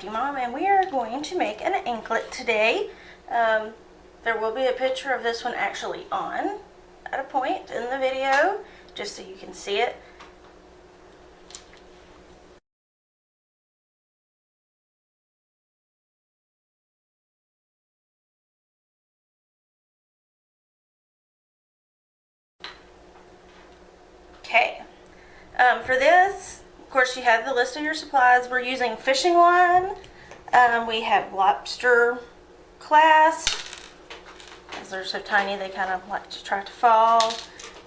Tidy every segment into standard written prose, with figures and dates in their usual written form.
Crafty Mom, and we are going to make an anklet today. There will be a picture of this one actually on at a point in the video, just so you can see it. Okay, for this, of course, you have the list of your supplies. We're using fishing line. We have lobster clasp, because they're so tiny they kind of like to try to fall.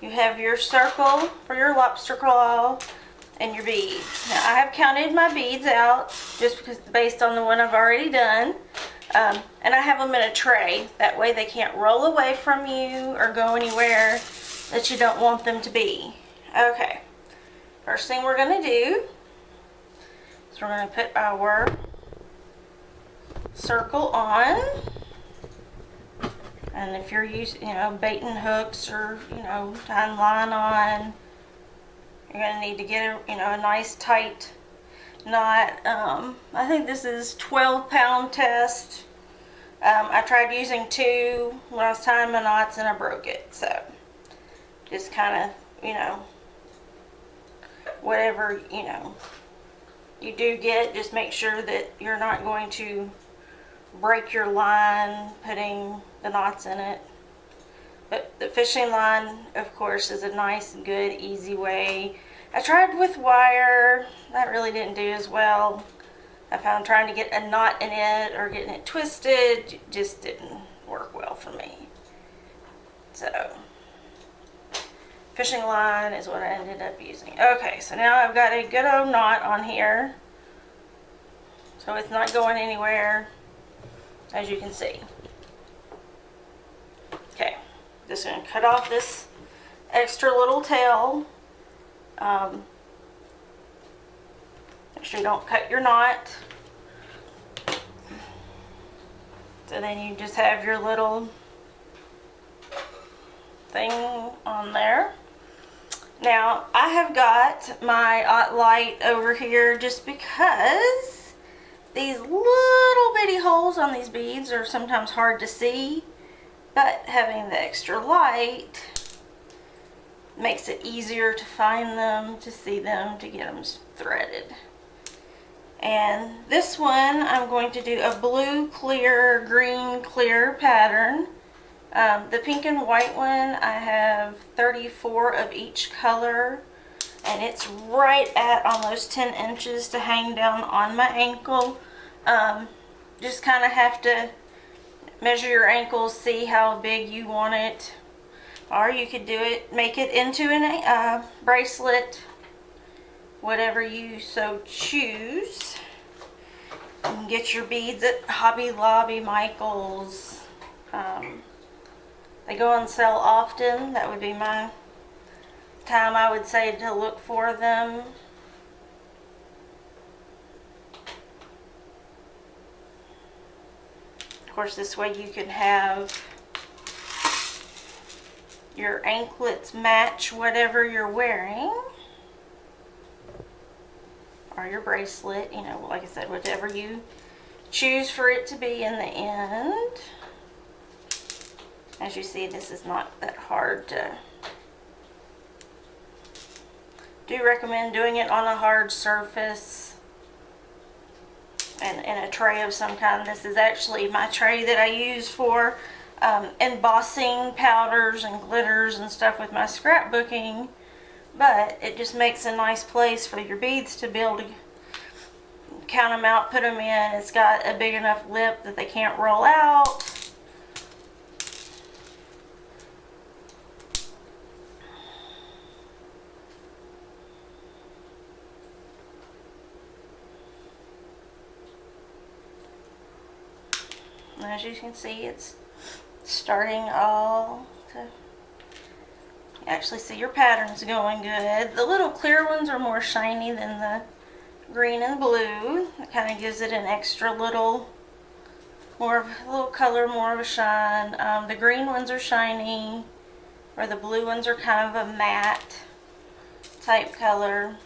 You have your circle for your lobster claw and your bead. Now, I have counted my beads out just because based on the one I've already done. And I have them in a tray. That way they can't roll away from you or go anywhere that you don't want them to be. Okay, first thing we're going to do is we're going to put our circle on. And if you're using, baiting hooks or, tying line on, you're going to need to get a nice tight knot. I think this is 12-pound test. I tried using 2 when I was tying my knots and I broke it. So just kind of, whatever, you do get, just make sure that you're not going to break your line putting the knots in it. But the fishing line, of course, is a nice, good, easy way. I tried with wire. That really didn't do as well. I found trying to get a knot in it or getting it twisted just didn't work well for me. So fishing line is what I ended up using. Okay, so now I've got a good old knot on here, so it's not going anywhere, as you can see. Okay, just going to cut off this extra little tail. Make sure you don't cut your knot. So then you just have your little thing on there. Now, I have got my light over here just because these little bitty holes on these beads are sometimes hard to see, but having the extra light makes it easier to find them, to see them, to get them threaded. And this one, I'm going to do a blue clear, green clear pattern. The pink and white one, I have 34 of each color, and it's right at almost 10 inches to hang down on my ankle. Just kind of have to measure your ankles, see how big you want it, or you could do it, make it into a bracelet, whatever you so choose. You can get your beads at Hobby Lobby, Michael's. They go on sale often. That would be my time, I would say, to look for them. Of course, this way you can have your anklets match whatever you're wearing, or your bracelet, like I said, whatever you choose for it to be in the end. As you see, this is not that hard to do. Recommend doing it on a hard surface and in a tray of some kind. This is actually my tray that I use for embossing powders and glitters and stuff with my scrapbooking, but it just makes a nice place for your beads to be able to count them out, put them in. It's got a big enough lip that they can't roll out. And as you can see, it's starting all to actually see your patterns going good. The little clear ones are more shiny than the green and blue. It kind of gives it an extra little, more of a little color, more of a shine. The green ones are shiny, or the blue ones are kind of a matte type color.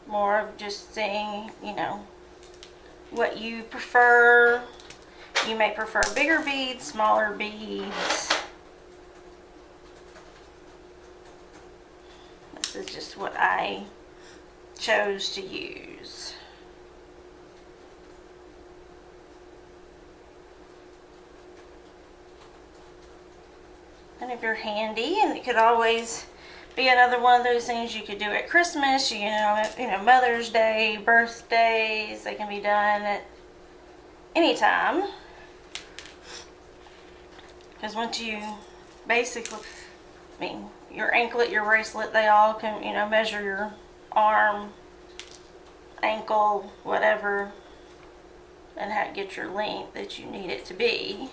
More of just seeing, what you prefer. You may prefer bigger beads, smaller beads. This is just what I chose to use. And if you're handy, and it could always be another one of those things you could do at Christmas, you know, Mother's Day, birthdays, they can be done at any time. Because once you basically, I mean, your anklet, your bracelet, they all can, you know, measure your arm, ankle, whatever, and how to get your length that you need it to be.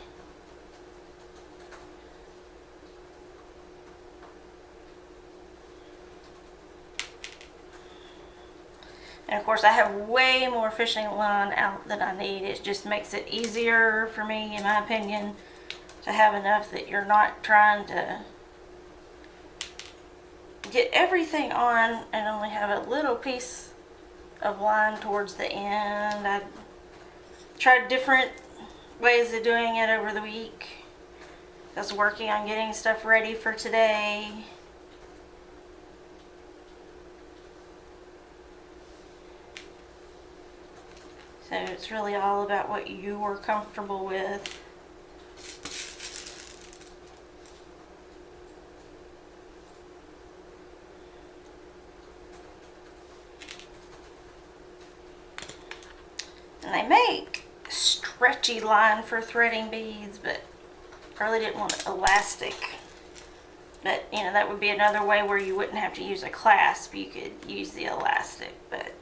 And of course I have way more fishing line out than I need. It just makes it easier for me, in my opinion, to have enough that you're not trying to get everything on and only have a little piece of line towards the end. I tried different ways of doing it over the week. I was working on getting stuff ready for today. So it's really all about what you are comfortable with. And they make stretchy line for threading beads, but I really didn't want elastic. But, you know, that would be another way where you wouldn't have to use a clasp. You could use the elastic, but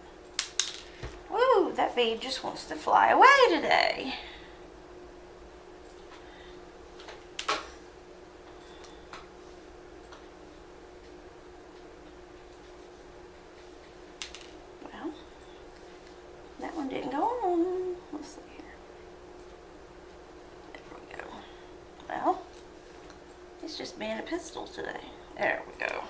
woo, that bead just wants to fly away today. Well, that one didn't go on. Let's see here. There we go. Well, it's just being a pistol today. There we go.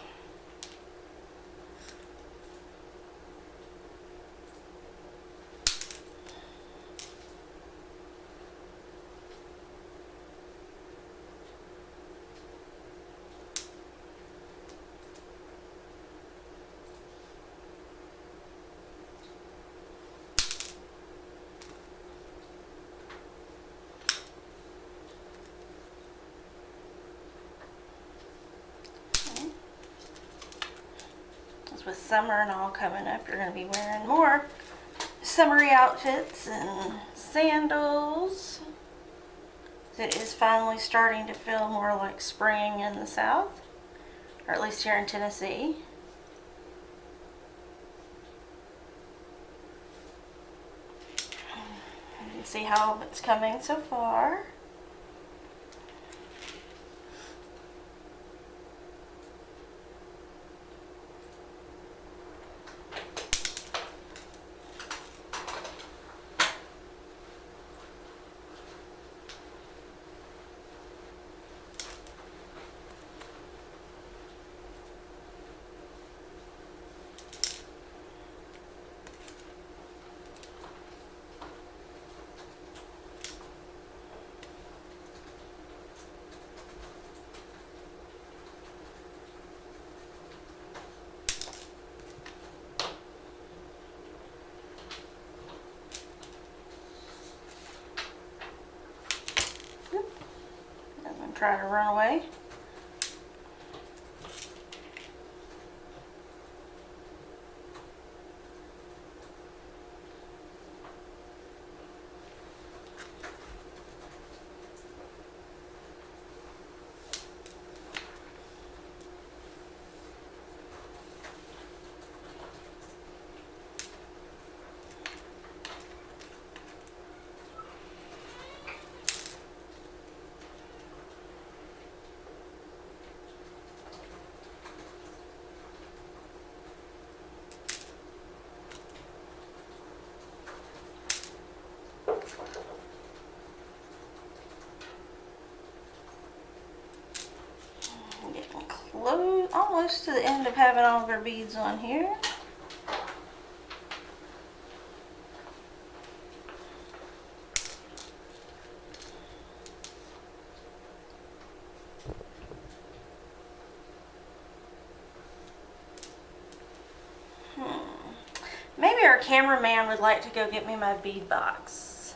With summer and all coming up, you're going to be wearing more summery outfits and sandals. It is finally starting to feel more like spring in the south, or at least here in Tennessee. You can see how it's coming so far. Try to run away. Almost to the end of having all of our beads on here. our cameraman would like to go get me my bead box.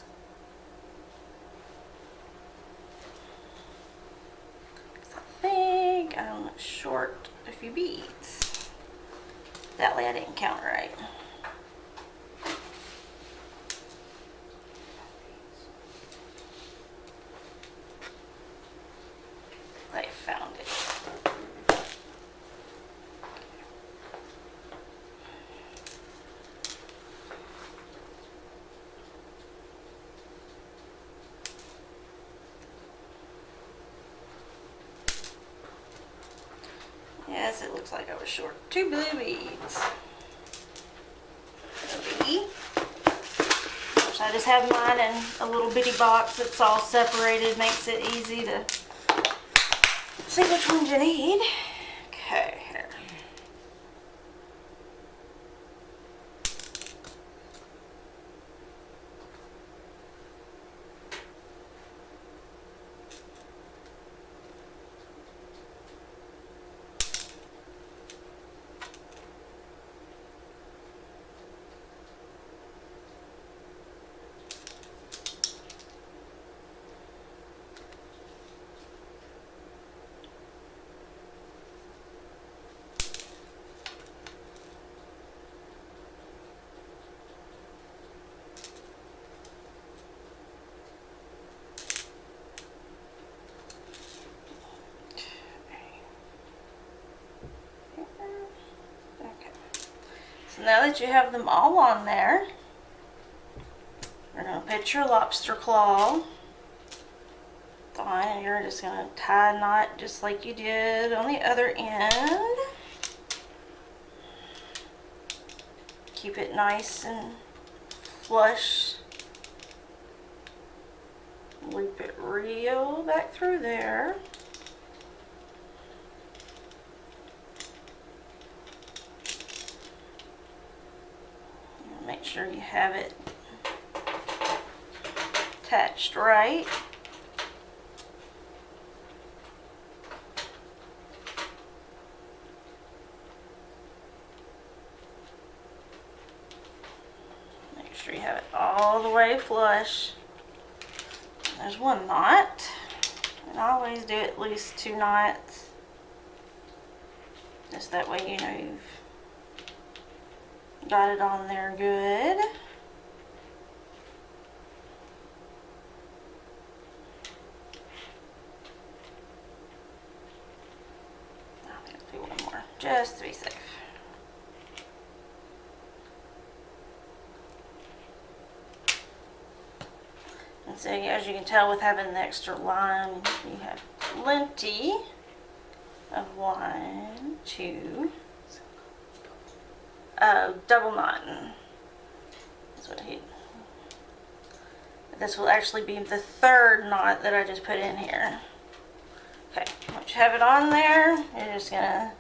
I think I'm short a few beads. That way I didn't count right. I found it. Yes, it looks like I was short 2 blue beads. I just have mine in a little bitty box that's all separated, makes it easy to see which ones you need. Okay, here. So now that you have them all on there, you're going to put your lobster claw on, and you're just going to tie a knot just like you did on the other end. Keep it nice and flush. Loop it real back through there. Make sure you have it attached right. Make sure you have it all the way flush. There's one knot, and I always do at least 2 knots. Just that way you know you've got it on there good. I'm going to do one more just to be safe. And so as you can tell with having the extra line, you have plenty of 1, 2, double knotting. That's what this will actually be the 3rd knot that I just put in here. Okay, once you have it on there, you're just gonna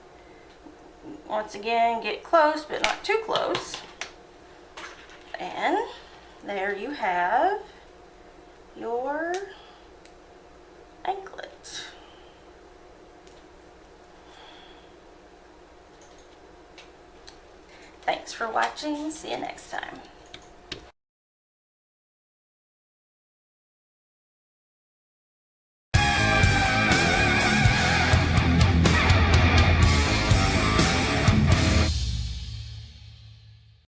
once again get close, but not too close. And there you have your anklet. Thanks for watching. See you next time.